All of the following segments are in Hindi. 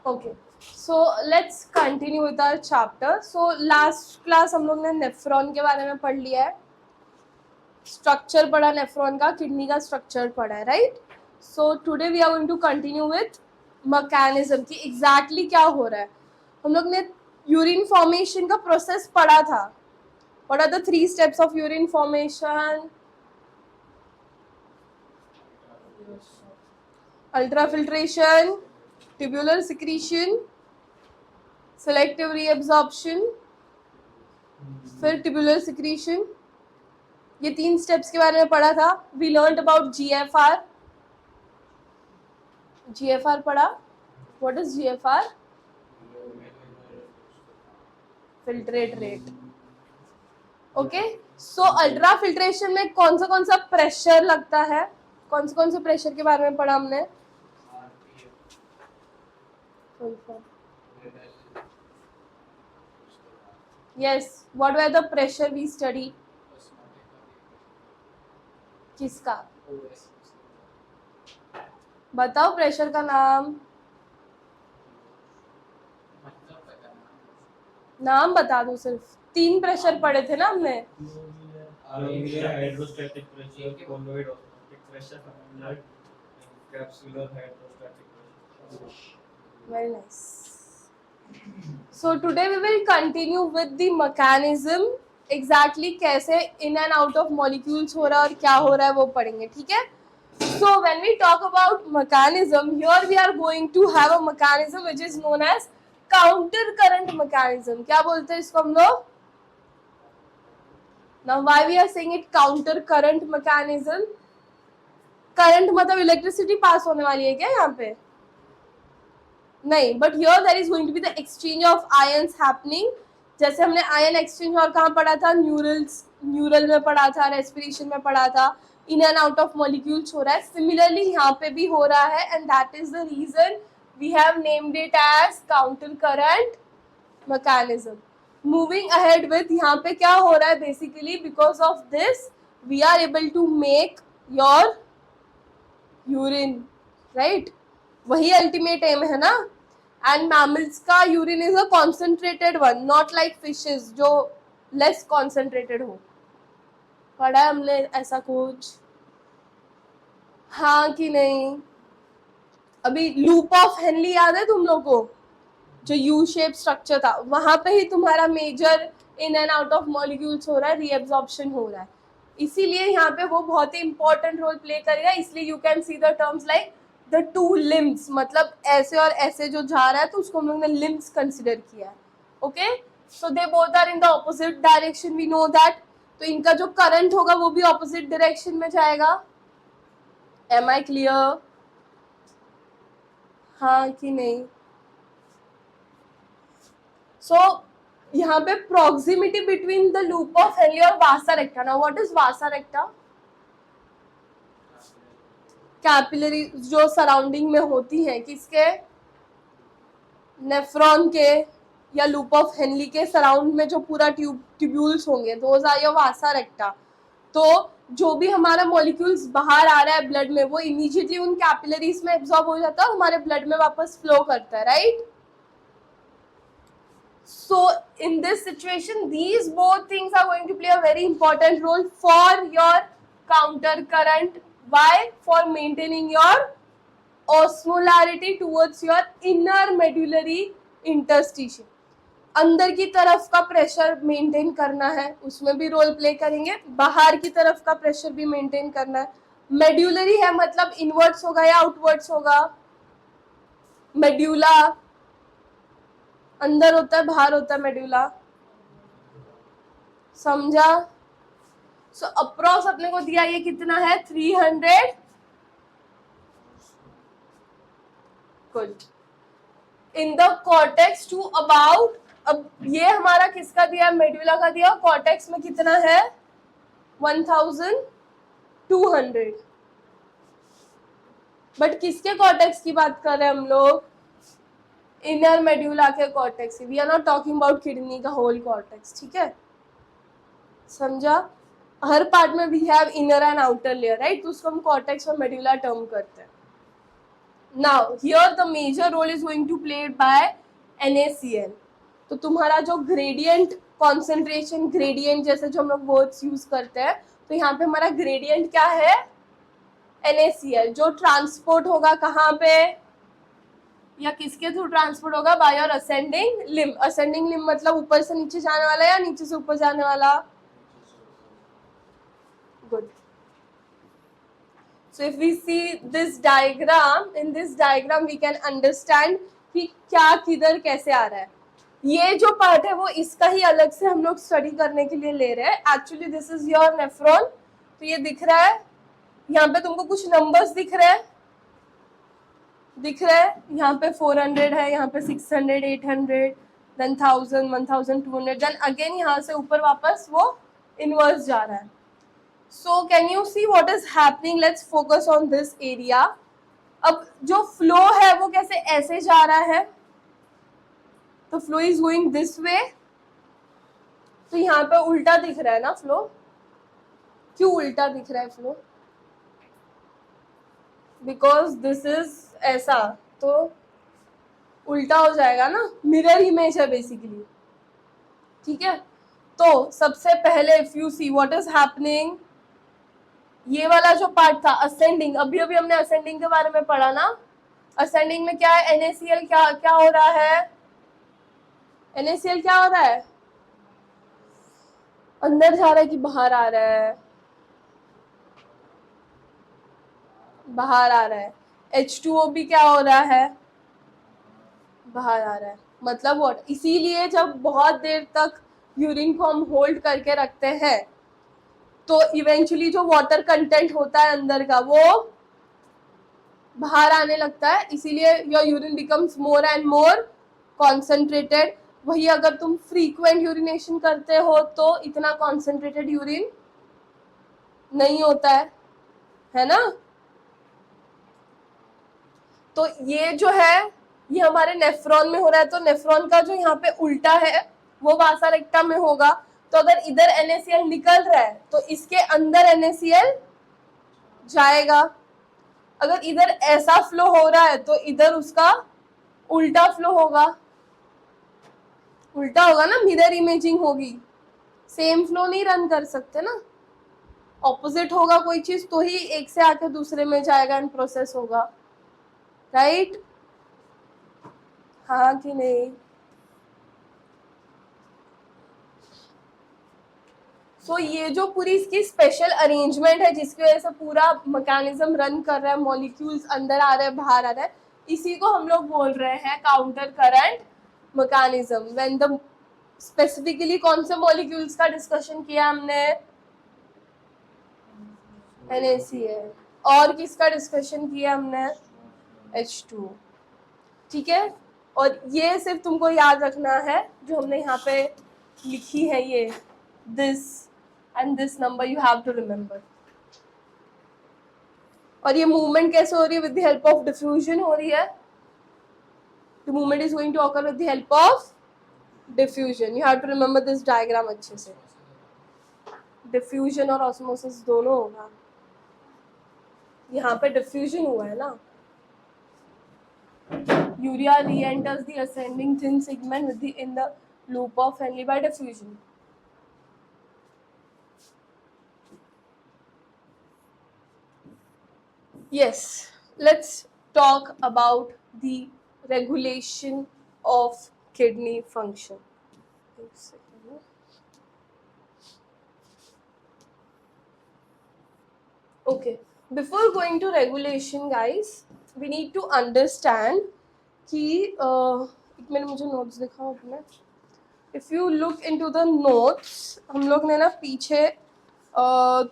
Okay, so let's continue with our chapter. So last class हम लोग ने नेफ्रॉन के बारे में पढ़ लिया है, स्ट्रक्चर पढ़ा नेफ्रॉन का, किडनी का स्ट्रक्चर पढ़ा है, right. So today we are going to continue with mechanism कि एग्जैक्टली क्या हो रहा है. हम लोग ने यूरिन फॉर्मेशन का प्रोसेस पढ़ा था. What are the 3 steps of urine formation? Ultrafiltration, tubular secretion, selective reabsorption, फिर ट्यूबुलर सिक्रीशन. ये 3 स्टेप्स के बारे में पढ़ा था. We learned about GFR. GFR पढ़ा. What is GFR? Filtrate rate. Okay, so ultra filtration में कौन सा प्रेशर लगता है? कौन से प्रेशर के बारे में पढ़ा हमने? Yes, what were the pressure we study? किसका? बताओ प्रेशर का नाम. नाम बता दो सिर्फ. 3 प्रेशर पढ़े थे ना हमने. Hydrostatic pressure, colloid osmotic pressure, capsular hydrostatic pressure. Very nice. So today we will continue with the mechanism. Exactly कैसे in and out of molecules हो रहा है और क्या हो रहा है वो पढ़ेंगे, ठीक है. So when we talk about mechanism, here we are going to have a mechanism which is known as counter current mechanism. क्या बोलते हैं इसको हम लोग? Now why we are saying it counter current mechanism? Current मतलब इलेक्ट्रिसिटी पास होने वाली है क्या यहाँ पे? नहीं, but here there is going to be the exchange of ions happening. जैसे हमने आयन एक्सचेंज और कहाँ पढ़ा था? न्यूरल में पढ़ा था, रेस्पिरेशन में पढ़ा था. इन एंड आउट ऑफ मॉलिक्यूल्स हो रहा है. सिमिलरली यहाँ पे भी हो रहा है and that is the reason we have named it as counter current mechanism. Moving ahead with, यहाँ पे क्या हो रहा है basically? Because of this we are able to make your urine, right. वही अल्टीमेट एम है ना. एंड मैमल्स का urine is a concentrated one, not like fishes जो लेस कॉन्सेंट्रेटेड हो. पढ़ा है हमने ऐसा कुछ? हाँ कि नहीं? अभी लूप ऑफ हेनली याद है तुम लोग को? जो यू शेप स्ट्रक्चर था, वहां पे ही तुम्हारा major in and out of molecules हो रहा है, रीएब्जॉर्प्शन हो रहा है. इसीलिए यहाँ पे वो बहुत ही इंपॉर्टेंट रोल प्ले करेगा. इसलिए you can see the terms like the 2 limbs, मतलब ऐसे और ऐसे जो जा रहा है तो उसको हम लोग ने लिम्स कंसिडर किया है. Okay, so they both are in the opposite direction, we know that. तो इनका जो करंट होगा वो भी ऑपोजिट डायरेक्शन में जाएगा. Am I clear? हाँ कि नहीं? सो यहाँ पे proximity between the loop of Henle और vasa recta. Now what is vasa recta? Capillary जो सराउंडिंग में होती है, किसके? नेफ्रॉन के या लूप ऑफ हेनली के सराउंड में जो पूरा ट्यूब्यूल्स होंगे, those are your vasa recta. तो जो भी हमारा मॉलिक्यूल्स बाहर आ रहा है ब्लड में वो इमीडिएटली उन कैपिलरीज में एब्जॉर्ब हो जाता है और हमारे ब्लड में वापस फ्लो करता है, right. So in this situation, these both things are going to play a very important role for your counter current. Why? For maintaining your osmolarity towards your inner medullary interstitium. अंदर की तरफ का प्रेशर मेंटेन करना है, उसमें भी रोल प्ले करेंगे. बाहर की तरफ का प्रेशर भी मेंटेन करना है. मेड्यूलरी है मतलब इनवर्ड्स होगा या आउटवर्ड्स होगा? मेड्यूला अंदर होता है बाहर होता है मेड्यूला? समझा? सो अप्रॉक्स अपने को दिया ये कितना है? 300. Good. In the cortex to about, अब ये हमारा किसका दिया? मेड्यूला का दिया. कॉर्टेक्स में कितना है? 1200. बट किसके कॉर्टेक्स की बात कर रहे हैं हम लोग? इनर मेड्यूला के cortex. We are not talking about kidney का होल कॉर्टेक्स, ठीक है. समझा? हर पार्ट में we have inner and outer layer, right. तो उसको हम कॉर्टेक्स और मेड्यूला टर्म करते हैं. Now here the major role is going to played by NaCl. तो तुम्हारा जो ग्रेडियंट कॉन्सेंट्रेशन, ग्रेडियंट जैसे जो हम लोग वर्ड्स यूज करते हैं, तो यहाँ पे हमारा ग्रेडियंट क्या है? NaCl. जो ट्रांसपोर्ट होगा कहाँ पे या किसके थ्रू ट्रांसपोर्ट होगा? By your ascending limb. Ascending limb मतलब ऊपर से नीचे जाने वाला या नीचे से ऊपर जाने वाला? Good. So if we see this diagram, in this diagram we can understand कि क्या किधर कैसे आ रहा है. ये जो पार्ट है वो इसका ही अलग से हम लोग स्टडी करने के लिए ले रहे हैं. Actually this is your nephron. तो ये दिख रहा है, यहाँ पे तुमको कुछ नंबर्स दिख रहे हैं, यहाँ पे 400 है, यहाँ पे 600, 800, देन 1000, 1200, देन अगेन यहाँ से ऊपर वापस वो इनवर्स जा रहा है. So can you see what is happening? Let's focus on this area. अब जो फ्लो है वो कैसे ऐसे जा रहा है, तो flow is going this way. तो यहाँ पे उल्टा दिख रहा है ना फ्लो. क्यों उल्टा दिख रहा है फ्लो? बिकॉज दिस इज ऐसा, तो उल्टा हो जाएगा ना. मिरर इमेज है बेसिकली. ठीक है. तो सबसे पहले if you see what is happening, ये वाला जो पार्ट था असेंडिंग, अभी अभी हमने असेंडिंग के बारे में पढ़ा ना. असेंडिंग में क्या है? NaCl क्या हो रहा है? NaCl क्या हो रहा है? अंदर जा रहा है कि बाहर आ रहा है? बाहर आ रहा है. H2O भी क्या हो रहा है? बाहर आ रहा है. मतलब व्हाट? इसीलिए जब बहुत देर तक यूरिन को हम होल्ड करके रखते हैं तो इवेंचुअली जो वाटर कंटेंट होता है अंदर का वो बाहर आने लगता है. इसीलिए your urine becomes more and more concentrated. वही अगर तुम फ्रीक्वेंट यूरिनेशन करते हो तो इतना कॉन्सेंट्रेटेड यूरिन नहीं होता है ना. तो ये जो है ये हमारे नेफ्रॉन में हो रहा है. तो नेफ्रॉन का जो यहाँ पे उल्टा है वो वासा रेक्टम में होगा. तो अगर इधर NaCl निकल रहा है तो इसके अंदर NaCl जाएगा. अगर इधर ऐसा फ्लो हो रहा है तो इधर उसका उल्टा फ्लो होगा. उल्टा होगा ना, मिरर इमेजिंग होगी. सेम फ्लो नहीं रन कर सकते ना. ऑपोजिट होगा कोई चीज तो ही एक से आके दूसरे में जाएगा एंड प्रोसेस होगा. राइट? हाँ कि नहीं? सो ये जो पूरी इसकी स्पेशल अरेंजमेंट है जिसकी वजह से पूरा मैकेनिज्म रन कर रहा है, मॉलिक्यूल्स अंदर आ रहे हैं बाहर आ रहे हैं, इसी को हम लोग बोल रहे हैं counter current mechanism. When the specifically कौन से मॉलिक्यूल्स का डिस्कशन किया हमने? NaCl. और किसका डिस्कशन किया हमने? H2. ठीक है. और ये सिर्फ तुमको याद रखना है जो हमने यहाँ पे लिखी है, ये this and this number you have to remember. और ये मूवमेंट कैसे हो रही है? with the help of diffusion हो रही है. the movement is going to occur with the help of diffusion. you have to remember this diagram अच्छे से. diffusion और osmosis दोनों होगा. यहाँ पे diffusion हुआ है ना. urea re-enters the ascending thin segment with the in the loop of Henle by diffusion. Yes, let's talk about the regulation of kidney function. Okay, before going to regulation guys, we need to understand कि एक मिनट मुझे नोट्स दिखाओ अपने. If you look into the notes, हम लोग ने ना पीछे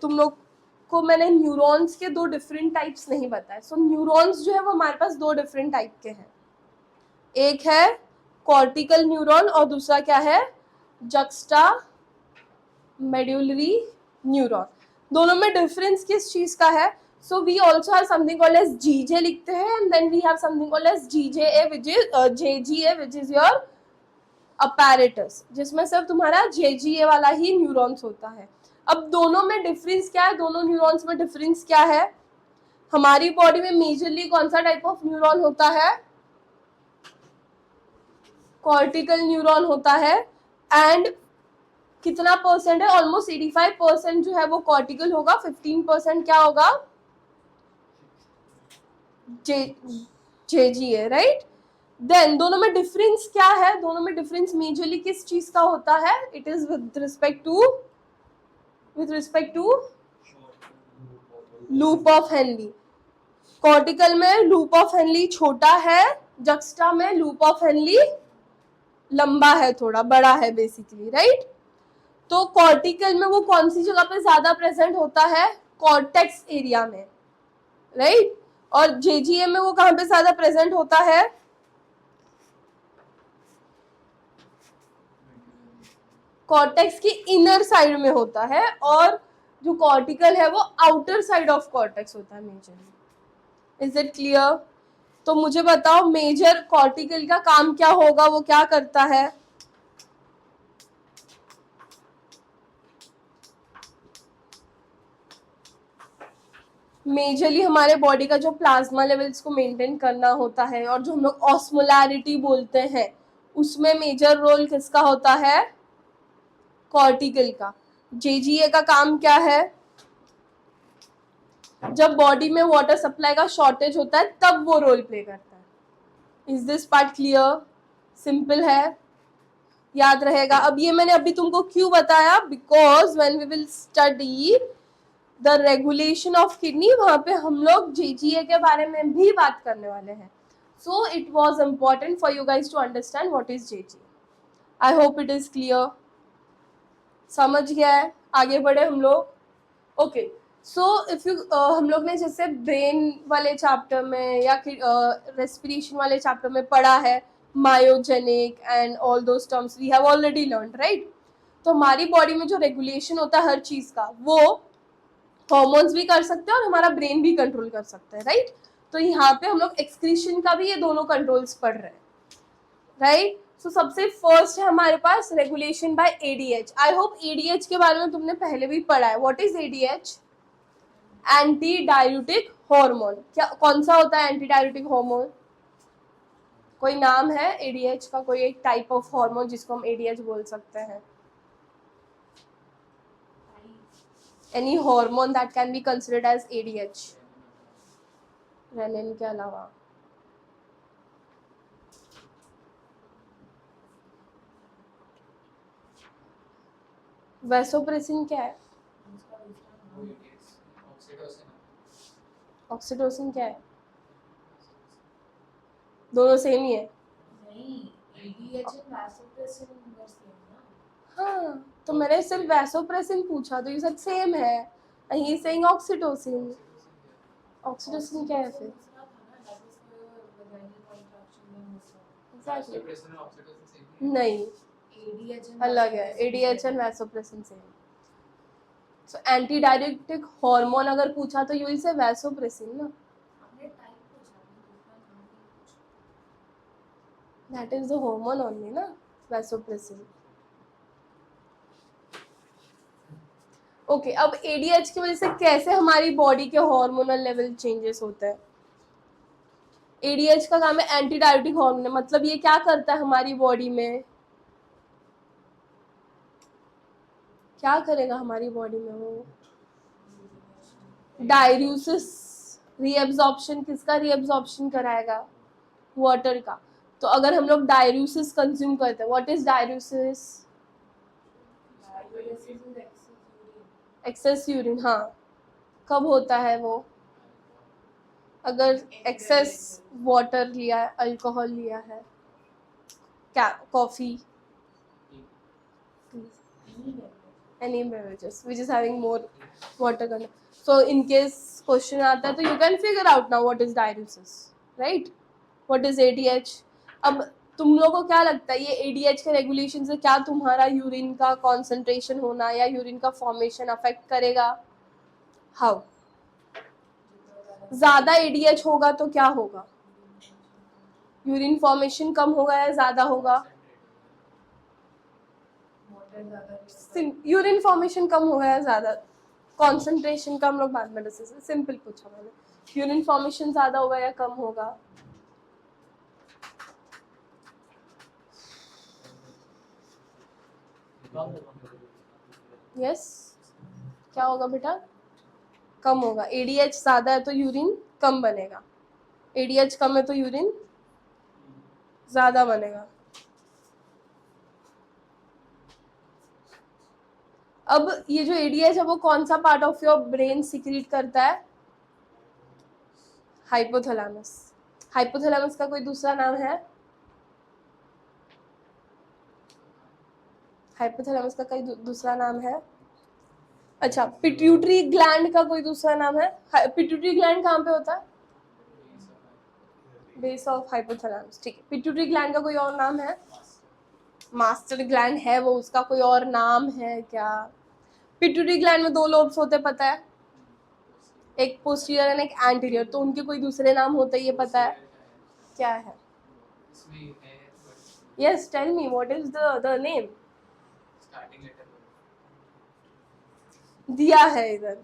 तुम लोग को मैंने न्यूरॉन्स के 2 डिफरेंट टाइप्स नहीं बताए. सो न्यूरॉन्स जो है वो हमारे पास 2 डिफरेंट टाइप के हैं. एक है कॉर्टिकल न्यूरॉन और दूसरा क्या है? Juxtamedullary neuron. दोनों में डिफरेंस किस चीज का है? So we also have something called as GJ लिखते हैं and then we have something called as GJA which is JGA which is your apparatus, जिसमें सिर्फ तुम्हारा JGA वाला ही न्यूरॉन्स होता है. अब दोनों में डिफरेंस क्या है? दोनों न्यूरॉन्स में डिफरेंस क्या है? हमारी बॉडी में मेजरली कौन सा टाइप ऑफ न्यूरॉन होता है? कॉर्टिकल न्यूरॉन होता है। एंड कितना परसेंट है? ऑलमोस्ट 85% जो है वो कॉर्टिकल होगा, 15% क्या होगा? JGA, right. देन दोनों में डिफरेंस क्या है? दोनों में डिफरेंस मेजरली किस चीज का होता है? It is with respect to loop of Henle. Cortical में लूप ऑफ हेनली छोटा है, जक्स्टा में लूप ऑफ हेनली लंबा है, थोड़ा बड़ा है बेसिकली, राइट। तो कॉर्टिकल में वो कौन सी जगह पे ज्यादा प्रेजेंट होता है? कॉर्टेक्स एरिया में, राइट। और जेजीए में वो कहां पे ज्यादा प्रेजेंट होता है? कॉर्टेक्स की इनर साइड में होता है, और जो कॉर्टिकल है वो आउटर साइड ऑफ कॉर्टेक्स होता है मेजरली। Is it clear? तो मुझे बताओ मेजर कॉर्टिकल का काम क्या होगा, वो क्या करता है? मेजरली हमारे बॉडी का जो प्लाज्मा लेवल्स को मेंटेन करना होता है, और जो हम लोग ऑस्मोलैरिटी बोलते हैं, उसमें मेजर रोल किसका होता है? कॉर्टिकल का। जेजीए का काम क्या है? जब बॉडी में वाटर सप्लाई का शॉर्टेज होता है तब वो रोल प्ले करता है। Is this part clear? Simple है, याद रहेगा। अब ये मैंने अभी तुमको क्यों बताया? Because when we will study the regulation of kidney, वहां पे हम लोग जेजीए के बारे में भी बात करने वाले हैं। So it was important for you guys to understand what is JGA. I hope it is clear. समझ गया है? आगे बढ़े हम लोग। ओके, सो इफ यू हम लोग ने जैसे ब्रेन वाले चैप्टर में या रेस्पिरेशन वाले चैप्टर में पढ़ा है myogenic and all those terms we have already learn, right. तो हमारी बॉडी में जो रेगुलेशन होता है हर चीज का, वो हॉर्मोन्स भी कर सकते हैं और हमारा ब्रेन भी कंट्रोल कर सकता है, राइट। तो यहाँ पे हम लोग एक्सक्रीशन का भी ये दोनों कंट्रोल्स पढ़ रहे हैं, राइट। सो सबसे फर्स्ट है हमारे पास regulation by ADH. I hope ADH के बारे में तुमने पहले भी पढ़ा है। What is ADH? Anti diuretic hormone. क्या, कौन सा होता है एंटी डाययूटिक हार्मोन? कोई नाम है एडीएच का? कोई एक टाइप ऑफ हार्मोन जिसको हम एडीएच बोल सकते हैं? Any hormone that can be considered as ADH, renin के अलावा? वैसोप्रेसिन क्या है? ऑक्सीटोसिन क्या है? दोनों सेम ही है। हाँ, तो मैंने सिर्फ वैसोप्रेसिन पूछा तो ये सब सेम है। He is saying oxytocin. Oxytocin क्या है फिर? नहीं, अलग है। ADH and vasopressin same. So anti diuretic hormone अगर पूछा तो यू विल से वैसोप्रेसिन ना। That is the hormone only ना, वैसोप्रेसिन। ओके, अब एडीएच की वजह से कैसे हमारी बॉडी के हार्मोनल लेवल चेंजेस होते हैं? एडीएच का काम है एंटी डायरेक्टिक हार्मोन, मतलब ये क्या करता है हमारी बॉडी में? क्या करेगा हमारी बॉडी में वो? Diuresis, reabsorption. किसका रीएब्जॉर्प्शन कराएगा? वाटर का। तो अगर हम लोग डाययूरेसिस कंज्यूम करते हैं, what is diuresis? Excess urine. हाँ, कब होता है वो? अगर एक्सेस वाटर लिया है, अल्कोहल लिया है, क्या, coffee, any beverages which is having more water content. So in case question आता है तो you can figure out now what is diuresis, right? What is ADH? अब तुम लोगों को क्या लगता है ये ADH के रेगुलेशन से क्या तुम्हारा यूरिन का कॉन्सेंट्रेशन होना या यूरिन का फॉर्मेशन अफेक्ट करेगा? हाउ? ज्यादा ADH होगा तो क्या होगा? यूरिन फॉर्मेशन कम होगा या ज्यादा होगा? यूरिन फॉर्मेशन कम होगा या ज्यादा? कॉन्सेंट्रेशन का हम लोग बाद में डिस्कस, सिंपल पूछा मैंने। यूरिन फॉर्मेशन ज्यादा होगा या कम होगा? यस, क्या होगा बेटा? कम होगा। एडीएच ज्यादा है तो यूरिन कम बनेगा, एडीएच कम है तो यूरिन ज्यादा बनेगा। अब ये जो एडीएच है वो कौन सा part of your brain secrete करता है? हाइपोथैलेमस। हाइपोथैलेमस का कोई दूसरा नाम है? हाइपोथैलेमस का कोई दूसरा नाम है? अच्छा, पिट्यूटरी ग्लैंड का कोई दूसरा नाम है? पिट्यूटरी ग्लैंड कहाँ पे होता है? बेस ऑफ हाइपोथैलेमस, ठीक है। पिट्यूटरी ग्लैंड का कोई और नाम है? मास्टर ग्लैंड है वो, उसका कोई और नाम है क्या? पिट्यूटरी ग्लैंड में 2 लोब्स होते, पता है? एक पोस्टीरियर एंड एक एंटीरियर, तो उनके कोई दूसरे नाम होते, ये पता है? क्या है? Yes, tell me what is the name? दिया है इधर।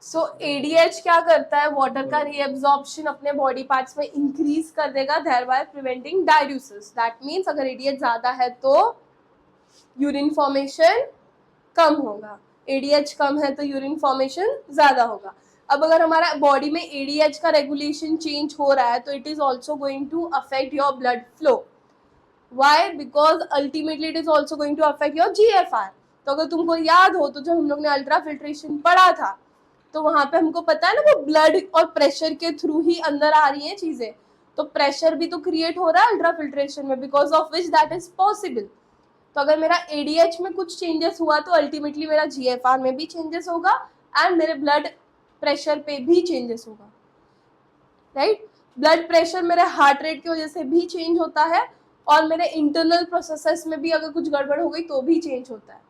सो एडीएच क्या करता है? वाटर का रीएब्जॉर्प्शन अपने बॉडी पार्ट्स में इंक्रीज कर देगा, thereby preventing diuresis. That means अगर एडीएच ज्यादा है तो यूरिन फॉर्मेशन कम होगा, एडीएच कम है तो यूरिन फॉर्मेशन ज्यादा होगा। अब अगर हमारा बॉडी में एडीएच का रेगुलेशन चेंज हो रहा है तो it is also going to affect your blood flow. Why? Because ultimately it is also going to affect your GFR. तो अगर तुमको याद हो तो जब हम लोग ने अल्ट्रा फिल्ट्रेशन पढ़ा था तो वहां पे हमको पता है ना, वो ब्लड और प्रेशर के थ्रू ही अंदर आ रही है चीजें, तो प्रेशर भी तो क्रिएट हो रहा है अल्ट्रा फिल्ट्रेशन में, because of which that is possible. तो अगर मेरा एडीएच में कुछ चेंजेस हुआ तो अल्टीमेटली मेरा जीएफआर में भी चेंजेस होगा एंड मेरे ब्लड प्रेशर पे भी चेंजेस होगा, राइट? ब्लड प्रेशर मेरे हार्ट रेट की वजह से भी चेंज होता है और मेरे इंटरनल प्रोसेसेस में भी अगर कुछ गड़बड़ हो गई तो भी चेंज होता है।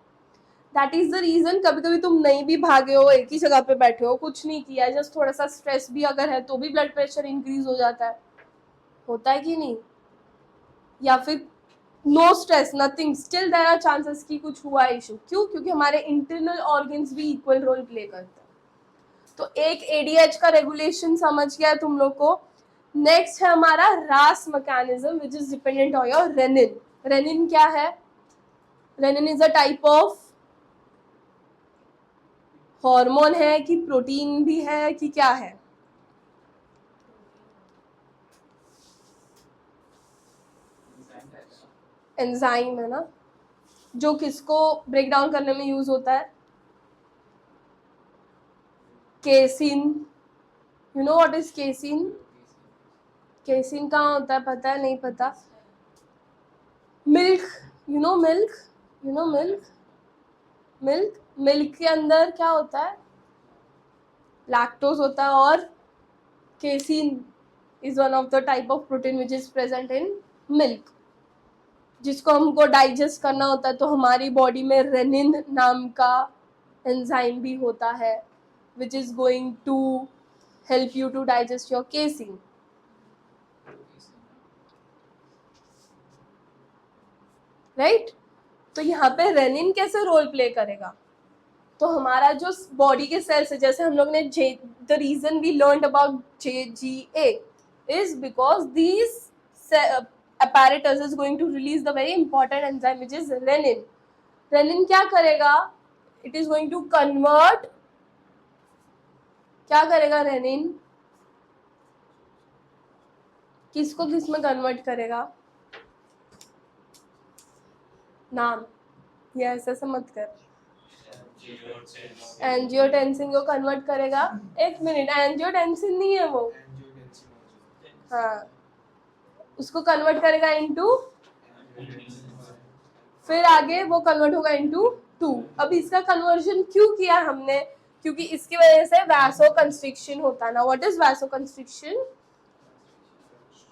दैट इज द रीजन कभी कभी तुम नहीं भी भागे हो, एक ही जगह पे बैठे हो, कुछ नहीं किया, जस्ट थोड़ा सा स्ट्रेस भी अगर है तो भी ब्लड प्रेशर इंक्रीज हो जाता है, होता है कि नहीं? या फिर no stress nothing, still there are chances कि कुछ हुआ इशू। क्यों? क्योंकि हमारे इंटरनल ऑर्गन्स भी इक्वल रोल प्ले करते हैं। तो एक एडीएच का रेगुलेशन समझ गया तुम लोग को। नेक्स्ट है हमारा RAS mechanism which is dependent on your renin. Renin क्या है? Renin is a type of hormone है कि प्रोटीन भी है कि क्या है? एंजाइम है ना, जो किसको ब्रेक डाउन करने में यूज होता है? Casein. You know what is casein? Casein कहाँ होता है, पता है? नहीं पता? Milk, you know milk, you know milk, milk, milk के अंदर क्या होता है? लैक्टोज होता है और casein is one of the type of protein which is present in milk, जिसको हमको डाइजेस्ट करना होता है। तो हमारी बॉडी में रेनिन नाम का एंजाइम भी होता है which is going to help you to digest your casein, right? तो यहाँ पे रेनिन कैसे रोल प्ले करेगा? तो हमारा जो बॉडी के सेल्स है, जैसे हम लोग ने the reason we learn about JGA is because these apparatus is going to release the very important enzyme which is renin. Renin क्या करेगा? It is going to convert, क्या करेगा रेनिन? किसको किस में कन्वर्ट करेगा? नाम ये ऐसे मत कर। एंजियोटेंसिन को कन्वर्ट करेगा। एक मिनट, एंजियोटेंसिन नहीं है वो, हाँ, उसको कन्वर्ट करेगा इनटू, फिर आगे वो कन्वर्ट होगा इनटू 2। अब इसका कन्वर्जन क्यों किया हमने? क्योंकि इसकी वजह से वैसोकंस्ट्रिक्शन होता है ना। What is vasoconstriction?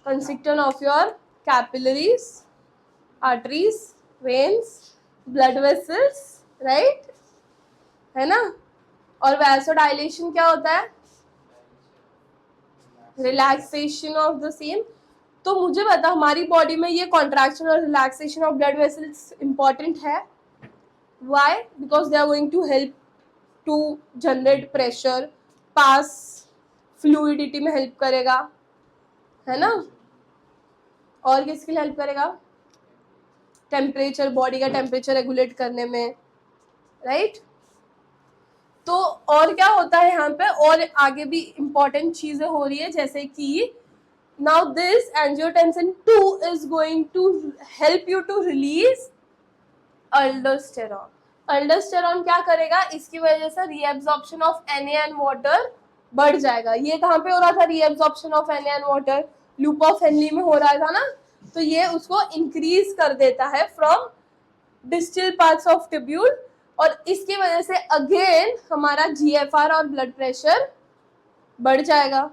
Constriction of your capillaries, arteries, veins, blood vessels, right, है ना? और वैसोडाइलेशन क्या होता है? Relaxation of the same. तो मुझे बता, हमारी बॉडी में ये कॉन्ट्रैक्शन और relaxation of blood vessels important है। Why? Because they are going to help to generate pressure, pass fluidity में हेल्प करेगा, है ना। और किसके लिए हेल्प करेगा? टेम्परेचर, बॉडी का टेम्परेचर रेगुलेट करने में, राइट। तो और क्या होता है यहाँ पे, और आगे भी इंपॉर्टेंट चीजें हो रही है, जैसे कि now this angiotensin 2 is going to help you to release aldosterone. Aldosterone क्या करेगा? इसकी वजह से reabsorption of Na and water बढ़ जाएगा। ये कहाँ पे हो रहा था reabsorption of Na and water? Loop of Henle में हो रहा था ना। तो ये उसको इंक्रीज कर देता है from distal parts of tubule, और इसकी वजह से अगेन हमारा GFR और ब्लड प्रेशर बढ़ जाएगा।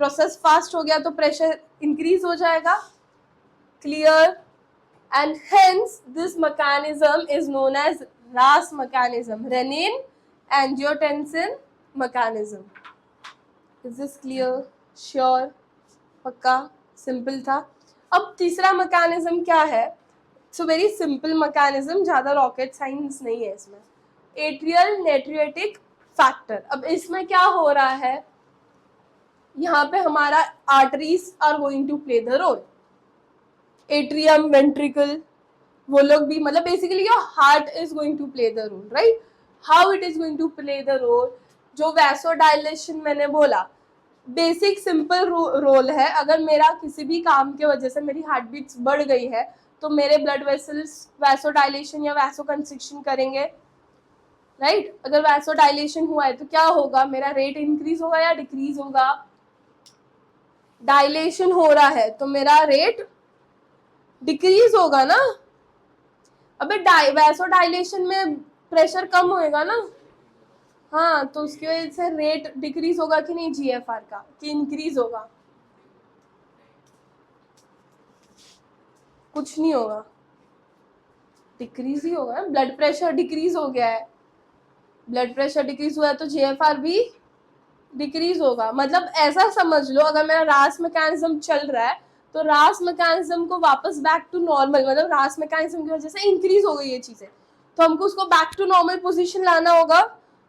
प्रोसेस फास्ट हो गया तो प्रेशर इंक्रीज हो जाएगा। Clear? And hence this mechanism is known as RAS mechanism, renin angiotensin mechanism. Is this clear? Sure? पक्का? सिंपल था। अब तीसरा मैकेनिज्म क्या है? इट्स वेरी सिंपल मैकेनिज्म, ज़्यादा रॉकेट साइंस नहीं है इसमें। Atrial natriuretic factor. अब इसमें क्या हो रहा है, यहाँ पे हमारा arteries are going to play the role. Atrium, ventricle, वो लोग भी, मतलब basically your heart is going to play the role, right. How it is going to play the role? जो वैसोडाइलेशन मैंने बोला, बेसिक सिंपल रोल है। अगर मेरा किसी भी काम के वजह से मेरी हार्ट बीट्स बढ़ गई है तो मेरे ब्लड वेसल्स वैसोडाइलेशन या वैसोकंस्ट्रिक्शन करेंगे, राइट। अगर वैसोडाइलेशन हुआ है तो क्या होगा? मेरा रेट इंक्रीज होगा या डिक्रीज होगा? डायलेशन हो रहा है तो मेरा रेट डिक्रीज होगा ना। अबे वैसोडाइलेशन में प्रेशर कम होएगा ना, हाँ, तो उसकी वजह से रेट डिक्रीज होगा कि नहीं GFR का, कि इंक्रीज होगा? कुछ नहीं होगा, डिक्रीज ही होगा। ब्लड प्रेशर डिक्रीज हो गया है, ब्लड प्रेशर डिक्रीज हुआ है तो GFR भी डिक्रीज होगा। मतलब ऐसा समझ लो, अगर मेरा रास मैकेनिज्म चल रहा है तो रास मैकेनिज्म को वापस बैक टू नॉर्मल, मतलब रास मैकेनिज्म की वजह से इंक्रीज हो गई ये चीजें, तो हमको उसको बैक टू नॉर्मल पोजीशन लाना होगा।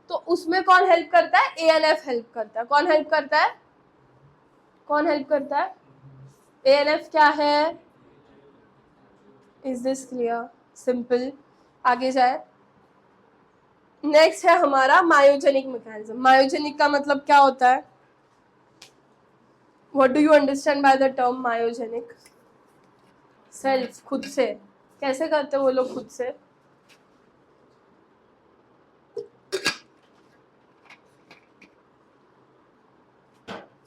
तो उसमें कौन हेल्प करता है? ANF हेल्प करता है। कौन हेल्प करता है? कौन हेल्प करता है? ANF क्या है? Is this clear? सिंपल। आगे जाए। नेक्स्ट है हमारा मायोजेनिक मैकेनिज्म। मायोजेनिक का मतलब क्या होता है? What do you understand by the term myogenic? Self, खुद से। कैसे करते वो लोग खुद से?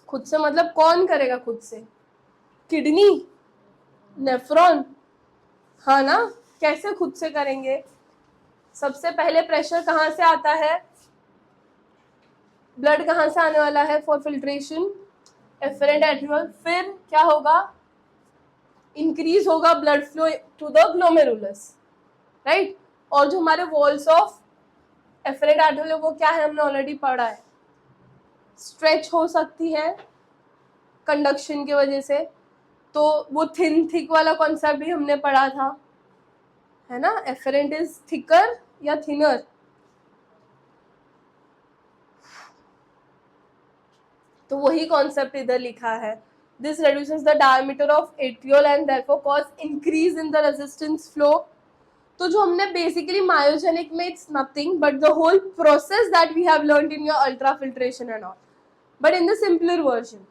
खुद से मतलब कौन करेगा खुद से? किडनी, नेफ्रॉन, हाँ ना। कैसे खुद से करेंगे? सबसे पहले प्रेशर कहाँ से आता है? ब्लड कहाँ से आने वाला है फॉर फिल्ट्रेशन? Efferent arteriole. फिर क्या होगा? इंक्रीज होगा blood flow to the glomerulus, right. और जो हमारे वॉल्स ऑफ एफरेंट एट्रियोल वो क्या है? हमने ऑलरेडी पढ़ा है, स्ट्रेच हो सकती है कंडक्शन की वजह से। तो वो थिन थिक वाला कॉन्सेप्ट भी हमने पढ़ा था, है ना। एफरेंट इज थिकर या थिनर? तो वही कॉन्सेप्ट इधर लिखा है। This reduces the diameter of atriole and therefore cause increase in the resistance flow. तो जो हमने बेसिकली मायोजेनिक में, it's nothing but the whole process that we have learned in your ultrafiltration and all, but in the simpler version.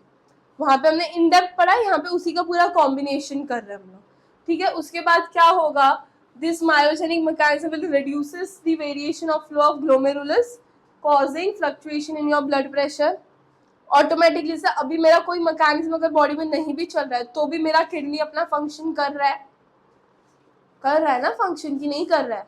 वहां पे हमने इन डेप्थ पढ़ा, यहाँ पे उसी का पूरा कॉम्बिनेशन कर रहे हैं हम लोग, ठीक है। उसके बाद क्या होगा? This myogenic mechanism will reduces the variation of flow of glomerulus causing fluctuation in your blood pressure. Automatically से अभी मेरा कोई मैकेनिज्म अगर बॉडी में नहीं भी चल रहा है तो भी मेरा किडनी अपना फंक्शन कर रहा है ना, फंक्शन की नहीं कर रहा है।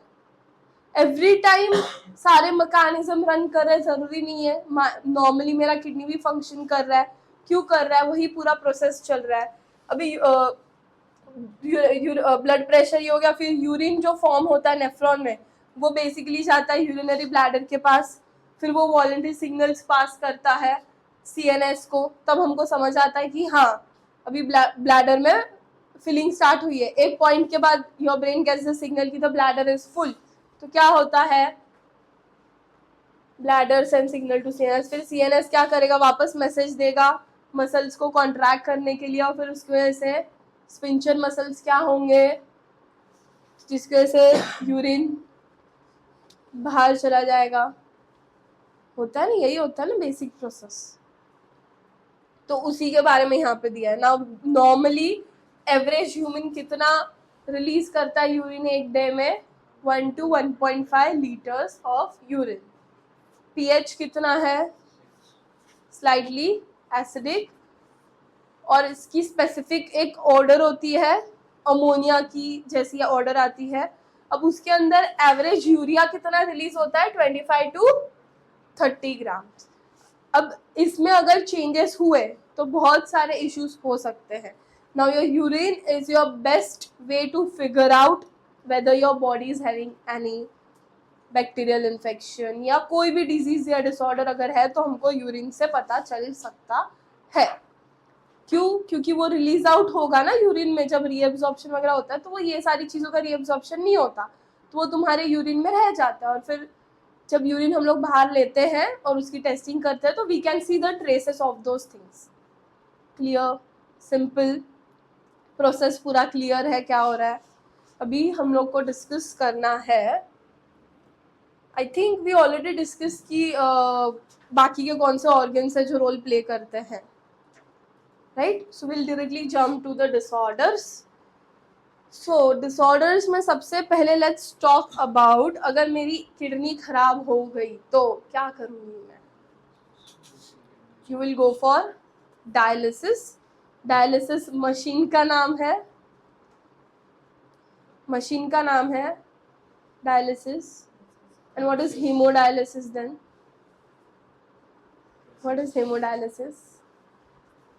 एवरी टाइम सारे मैकेनिज्म रन कर रहे हैं जरूरी नहीं है। नॉर्मली मेरा किडनी भी फंक्शन कर रहा है, क्यों कर रहा है? वही पूरा प्रोसेस चल रहा है। अभी ब्लड प्रेशर ये हो गया, फिर यूरिन जो फॉर्म होता है नेफ्रॉन में वो बेसिकली जाता है यूरिनरी ब्लैडर के पास, फिर वो वॉलंटरी सिग्नल्स पास करता है CNS को, तब हमको समझ आता है कि हाँ अभी ब्लैडर में फिलिंग स्टार्ट हुई है। एक पॉइंट के बाद your brain gets the signal कि द ब्लैडर इज फुल, तो क्या होता है, bladder send signal to CNS, फिर CNS क्या करेगा, वापस मैसेज देगा मसल्स को कॉन्ट्रैक्ट करने के लिए, और फिर उसकी वजह से स्पिंचर मसल्स क्या होंगे, जिसकी वजह से यूरिन बाहर चला जाएगा। होता है ना, यही होता है ना बेसिक प्रोसेस। तो उसी के बारे में यहाँ पे दिया है ना। नॉर्मली एवरेज ह्यूमन कितना रिलीज करता है यूरिन एक डे में, 1 to 1.5 litres of urine. pH कितना है, स्लाइटली एसिडिक, और इसकी स्पेसिफिक एक ऑर्डर होती है, अमोनिया की जैसी ऑर्डर आती है। अब उसके अंदर एवरेज यूरिया कितना रिलीज होता है, 25 to 30 ग्राम। अब इसमें अगर चेंजेस हुए तो बहुत सारे इश्यूज हो सकते हैं। Now your urine is your best way to figure out whether your body is having any bacterial infection या कोई भी डिजीज या डिसऑर्डर अगर है, तो हमको यूरिन से पता चल सकता है। क्यों? क्योंकि वो रिलीज आउट होगा ना यूरिन में, जब रीएब्जॉर्प्शन वगैरह होता है तो वो ये सारी चीज़ों का रीएब्जॉर्प्शन नहीं होता, तो वो तुम्हारे यूरिन में रह जाता है। और फिर जब यूरिन हम लोग बाहर लेते हैं और उसकी टेस्टिंग करते हैं तो we can see the traces of those things. Clear, simple process, पूरा क्लियर है क्या हो रहा है। अभी हम लोग को डिस्कस करना है, I think we already discuss की बाकी के कौन से ऑर्गन्स है जो रोल प्ले करते हैं, right. So will directly jump to the disorders. So disorders में सबसे पहले लेट्स टॉक अबाउट, अगर मेरी किडनी खराब हो गई तो क्या करूँगी मैं। You will go for dialysis. Dialysis machine का नाम है, मशीन का नाम है dialysis. And what is haemodialysis then? What is haemodialysis?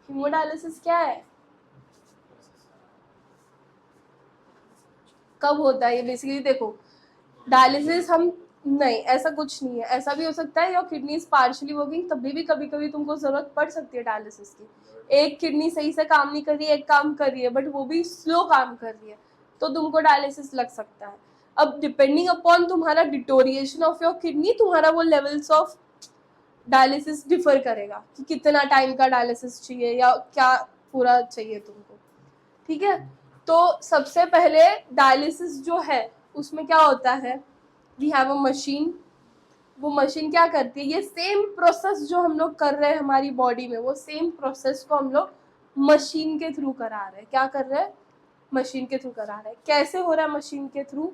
Haemodialysis क्या है, कब होता है ये? बेसिकली देखो, डायलिसिस हम नहीं, ऐसा कुछ नहीं है। ऐसा भी हो सकता है your kidney is partially working, तभी भी कभी कभी तुमको जरूरत पड़ सकती है डायलिसिस की। एक किडनी सही से काम नहीं कर रही है, एक काम कर रही है बट वो भी स्लो काम कर रही है, तो तुमको डायलिसिस लग सकता है। अब डिपेंडिंग अपॉन तुम्हारा डिटोरिएशन ऑफ योर किडनी, तुम्हारा वो लेवल्स ऑफ डायलिसिस डिफर करेगा कि कितना टाइम का डायलिसिस चाहिए या क्या पूरा चाहिए तुमको, ठीक है। तो सबसे पहले डायलिसिस जो है उसमें क्या होता है, वी हैव अ मशीन। वो मशीन क्या करती है, ये सेम प्रोसेस जो हम लोग कर रहे हैं हमारी बॉडी में, वो सेम प्रोसेस को हम लोग मशीन के थ्रू करा रहे हैं। क्या कर रहे हैं, मशीन के थ्रू करा रहे हैं। कैसे हो रहा है मशीन के through?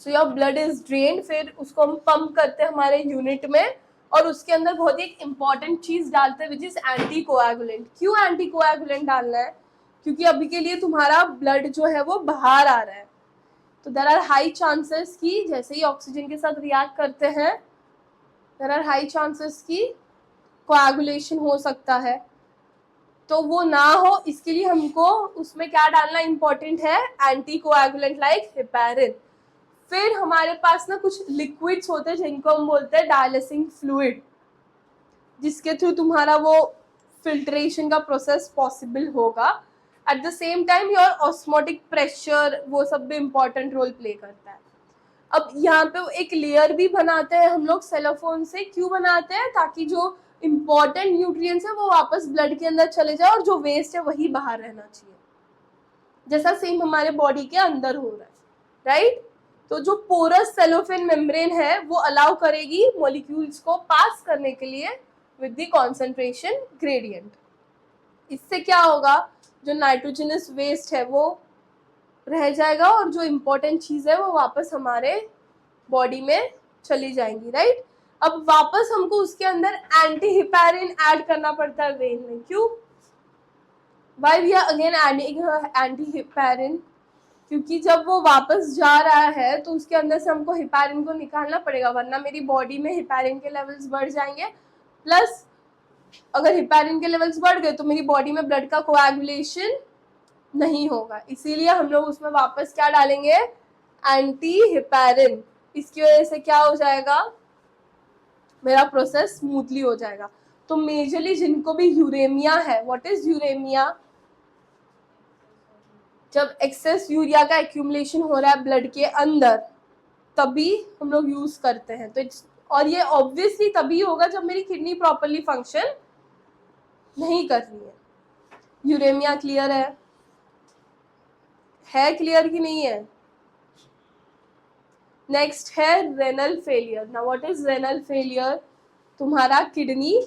So your blood is drained, फिर उसको हम पंप करते हैं हमारे यूनिट में, और उसके अंदर बहुत ही एक इंपॉर्टेंट चीज डालते हैं विच इज एंटी कोएगुलेंट। क्यों एंटी कोएगुलेंट डालना है? क्योंकि अभी के लिए तुम्हारा ब्लड जो है वो बाहर आ रहा है, तो देयर आर हाई चांसेस कि जैसे ही ऑक्सीजन के साथ रिएक्ट करते हैं, देयर आर हाई चांसेस कि कोएगुलेशन हो सकता है। तो वो ना हो इसके लिए हमको उसमें क्या डालना इंपॉर्टेंट है, एंटी कोएगुलेंट लाइक हेपारिन। फिर हमारे पास ना कुछ लिक्विड्स होते हैं जिनको हम बोलते हैं डायलिसिंग फ्लूइड, जिसके थ्रू तुम्हारा वो फिल्ट्रेशन का प्रोसेस पॉसिबल होगा। At the same time your osmotic pressure, वो सब भी इम्पॉर्टेंट रोल प्ले करता है। अब यहाँ पे एक लेयर भी बनाते हैं हम लोग सेलोफोन से। क्यों बनाते हैं? ताकि जो इम्पॉर्टेंट न्यूट्रिएंट्स है वो वापस ब्लड के अंदर चले जाए और जो वेस्ट है वही बाहर रहना चाहिए, जैसा सेम हमारे बॉडी के अंदर हो रहा है, राइट। तो जो पोरस सेलोफेन मेम्ब्रेन है वो अलाउ करेगी मॉलिक्यूल्स को पास करने के लिए विद द कॉन्सेंट्रेशन ग्रेडियंट। इससे क्या होगा, जो नाइट्रोजनस वेस्ट है वो रह जाएगा और जो इम्पोर्टेंट चीज़ है वो वापस हमारे बॉडी में चली जाएंगी, राइट। अब वापस हमको उसके अंदर एंटी हिपैरिन ऐड करना पड़ता है वेन में। क्यों? Why we are again adding anti heparin? क्योंकि जब वो वापस जा रहा है तो उसके अंदर से हमको हिपैरिन को निकालना पड़ेगा, वरना मेरी बॉडी में हिपैरिन के लेवल्स बढ़ जाएंगे। प्लस अगर हिपैरिन के लेवल्स बढ़ गए तो मेरी बॉडी में ब्लड का कोएगुलेशन नहीं होगा, इसीलिए हम लोग उसमें वापस क्या डालेंगे, एंटी हिपैरिन। इसकी वजह से क्या हो जाएगा, मेरा प्रोसेस स्मूथली हो जाएगा। तो मेजरली जिनको भी यूरेमिया है, व्हाट इज यूरेमिया? जब एक्सेस यूरिया का एक्यूमुलेशन हो रहा है ब्लड के अंदर, तभी हम लोग यूज करते हैं। तो और ये ऑब्वियसली तभी होगा जब मेरी किडनी प्रॉपरली फंक्शन नहीं कर रही है। यूरेमिया क्लियर है क्लियर कि नहीं है? नेक्स्ट है renal failure. Now what is renal failure? तुम्हारा किडनी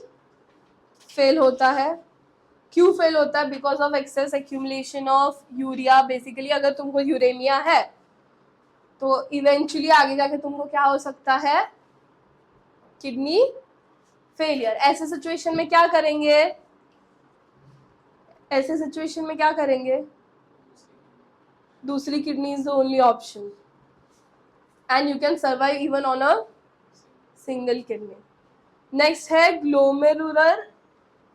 फेल होता है। क्यों फेल होता है? Because of excess accumulation of urea. Basically अगर तुमको यूरेमिया है तो इवेंचुअली आगे जाके तुमको क्या हो सकता है? Kidney failure. ऐसे सिचुएशन में क्या करेंगे? ऐसे सिचुएशन में क्या करेंगे? दूसरी kidney is the only option and you can survive even on a single kidney. Next है ग्लोमेरुलर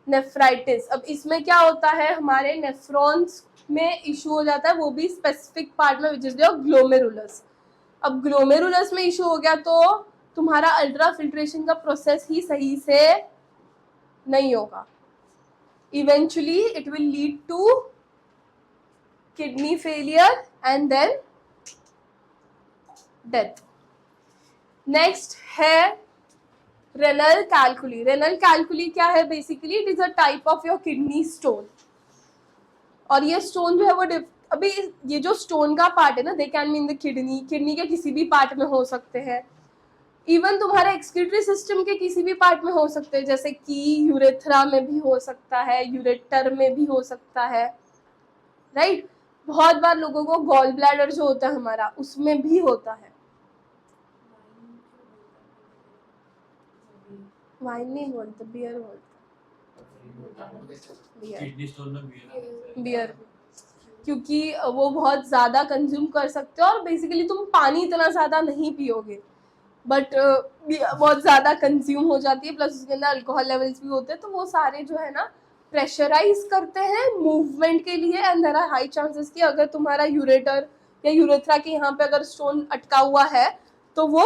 नेफ्राइटिस। अब इसमें क्या होता है? हमारे नेफ्रॉन्स में इशू हो जाता है, वो भी स्पेसिफिक पार्ट में, विच इज योर ग्लोमेरुलस। अब ग्लोमेरुलस में इशू हो गया तो तुम्हारा अल्ट्रा फिल्ट्रेशन का प्रोसेस ही सही से नहीं होगा। Eventually it will lead to kidney failure and then death. Next है रेनल कैलकुली। रेनल कैलकुली क्या है? Basically it is a type of your kidney stone. और ये स्टोन जो है वो अभी ये जो स्टोन का पार्ट है ना, they can mean the kidney, kidney के किसी भी पार्ट में हो सकते हैं, इवन तुम्हारे एक्सक्रीटरी सिस्टम के किसी भी पार्ट में हो सकते हैं, जैसे कि यूरेथ्रा में भी हो सकता है, यूरेटर में भी हो सकता है, राइट? बहुत बार लोगों को गॉल ब्लैडर जो होता है हमारा, उसमें भी होता है। वाइन नहीं बोलते, बियर बोलते, किडनी स्टोन में बियर, क्योंकि वो बहुत ज़्यादा कंज्यूम कर सकते हो और बेसिकली तुम पानी इतना ज़्यादा नहीं पियोगे, बट बहुत ज़्यादा कंज्यूम हो जाती है, प्लस उसके अंदर अल्कोहल लेवल्स भी होते हैं, तो वो सारे जो है ना प्रेशराइज करते हैं मूवमेंट के लिए, and there are high chances कि अगर तुम्हारा यूरेटर या यूरेथ्रा के यहाँ पे अगर स्टोन अटका हुआ है तो वो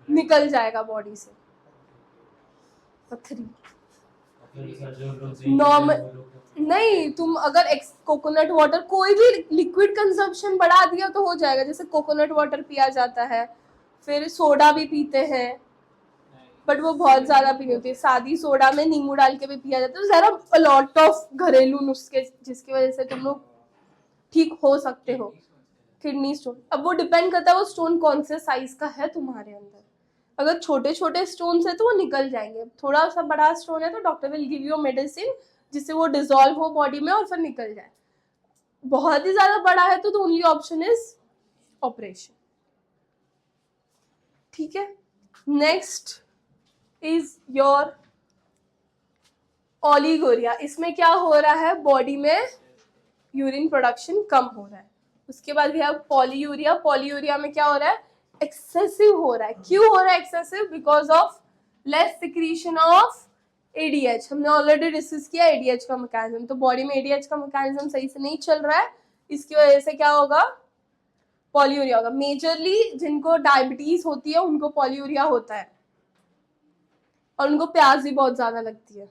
निकल जाएगा बॉडी से। पथरी नॉर्मल नहीं, तुम अगर कोकोनट वाटर, कोई भी लिक्विड कंजम्पशन बढ़ा दिया तो हो जाएगा। जैसे कोकोनट वाटर पिया जाता है, फिर सोडा भी पीते हैं, बट वो बहुत ज्यादा पीनी होती है। सादी सोडा में नींबू डाल के भी पिया जाता है। जरा अ लॉट ऑफ घरेलू नुस्खे जिसकी वजह से तुम लोग ठीक हो सकते हो। किडनी स्टोन, अब वो डिपेंड करता है वो स्टोन कौन से साइज का है तुम्हारे अंदर। अगर छोटे छोटे स्टोन्स है तो वो निकल जाएंगे, थोड़ा सा बड़ा स्टोन है तो doctor will give you medicine जिससे वो डिसॉल्व हो बॉडी में और फिर निकल जाए। बहुत ही ज्यादा बड़ा है तो ओनली ऑप्शन इज ऑपरेशन। ठीक है, नेक्स्ट इज योर ओलिगोरिया। इसमें क्या हो रहा है? बॉडी में यूरिन प्रोडक्शन कम हो रहा है। उसके बाद भी आप पॉलीयूरिया। पॉलीयूरिया में क्या हो रहा है? एक्सेसिव हो रहा है। क्यों हो रहा है excessive? Because of less secretion of ADH. हमने ऑलरेडी डिस्कस किया एडीएच का मैकेनिज्म, तो बॉडी में एडीएच का मैकेनिज्म सही से नहीं चल रहा है, इसकी वजह से क्या होगा? पॉलीयूरिया होगा। मेजरली जिनको डायबिटीज होती है उनको पॉलीयूरिया होता है और उनको प्यास भी बहुत ज्यादा लगती है।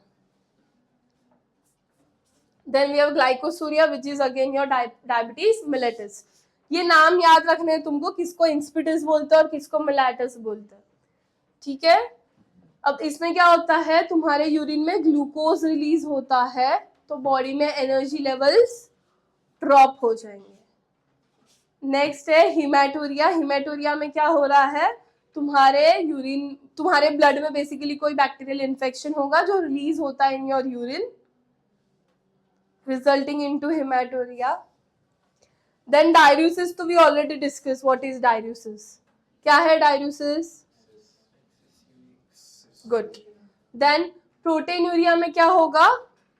Then we have glycosuria, which is again your diabetes mellitus. ये नाम याद रखने हैं तुमको, किसको इंस्पिटिस बोलते हैं और किसको मेलाइटिस बोलते हैं। ठीक है, अब इसमें क्या होता है? तुम्हारे यूरिन में ग्लूकोज रिलीज होता है तो बॉडी में एनर्जी लेवल्स ड्रॉप हो जाएंगे। नेक्स्ट है हिमेटोरिया। हिमेटोरिया में क्या हो रहा है? तुम्हारे ब्लड में बेसिकली कोई बैक्टीरियल इन्फेक्शन होगा जो रिलीज होता है इन your urine, resulting into hematuria. Then diuresis, तो we already discussed what is diuresis. क्या है diuresis? Good. Then proteinuria में क्या होगा?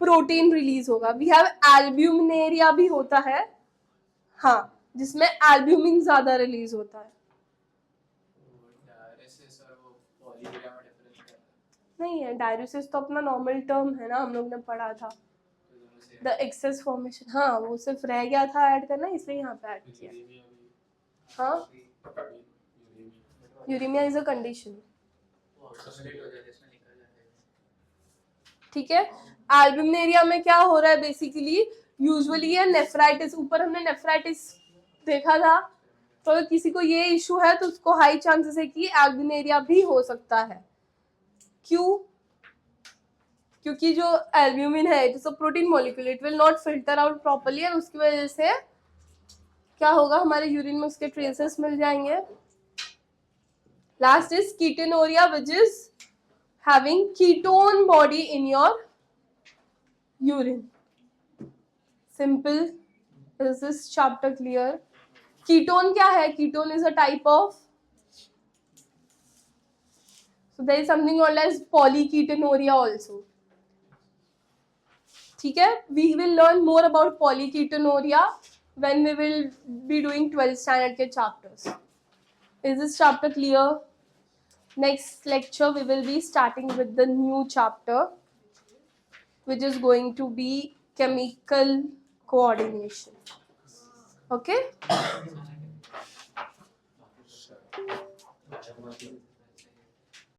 प्रोटीन रिलीज होगा। We have albuminuria भी होता है, हाँ, जिसमें एल्ब्यूमिन ज्यादा रिलीज होता है। नहीं है, डायरेसिस तो अपना नॉर्मल टर्म है ना, हम लोग ने पढ़ा था। द एक्सेस फॉर्मेशन, हाँ, वो सिर्फ रह गया था ऐड करना, इसलिए यहाँ पे ऐड किया। हाँ, uraemia is a condition. Automatic हो जाता है, इसमें निकल जाता है। ठीक है, एल्ब्यूमिनेरिया में क्या हो रहा है बेसिकली, यूजुअली ये नेफ्राइटिस, ऊपर हमने नेफ्राइटिस देखा था, तो अगर किसी को ये इशू है तो उसको हाई चांसेस है कि एल्ब्यूमिनेरिया भी हो सकता है। क्यों? क्योंकि जो एल्ब्यूमिन है it is a protein molecule, it will not filter out properly, और उसकी वजह से क्या होगा, हमारे यूरिन में उसके ट्रेसेस मिल जाएंगे। Last is ketonuria, which is having ketone body in your urine. Simple, is this chapter clear? Ketone क्या है? Ketone is a type of, so there is something called as polyketonuria also. ठीक है, we will learn more about polyketonuria when we will be doing 12th standard के chapters. Is this chapter clear? Next lecture we will be starting with the new chapter, which is going to be chemical coordination. Okay?